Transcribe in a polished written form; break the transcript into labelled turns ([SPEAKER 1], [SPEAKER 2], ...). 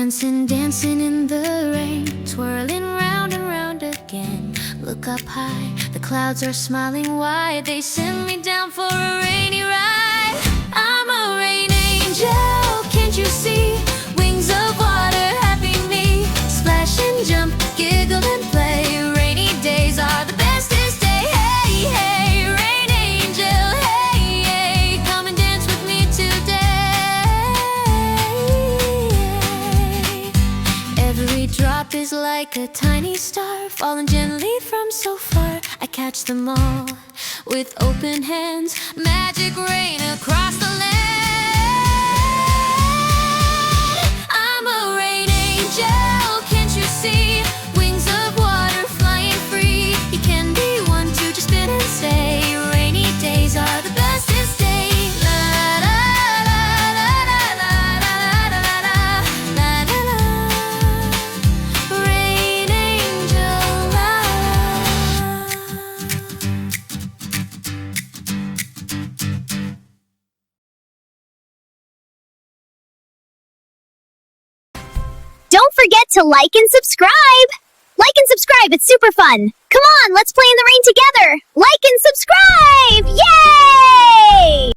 [SPEAKER 1] Dancing, dancing in the rain, twirling round and round again. Look up high, the clouds are smiling wide. They send me down for a rainy ride. I'm a rain angel, can't you see? Wings of water, happy me. Splash and jump, giggle and play. Rainy days are the bestest day. Hey, hey, rain angel, hey, hey, come and dance with me today. Every drop is like a tiny star, falling gently from so far. I catch them all with open hands, magic rain across the land. I'm a rain angel, can't you see? Wings of water flying free. You can be one to just spin and say, rainy days are the bestest day. La la la la la la la la la la la. Rain angel, la.
[SPEAKER 2] Don't forget to like and subscribe! Like and subscribe, it's super fun! Come on, let's play in the rain together! Like and subscribe! Yay!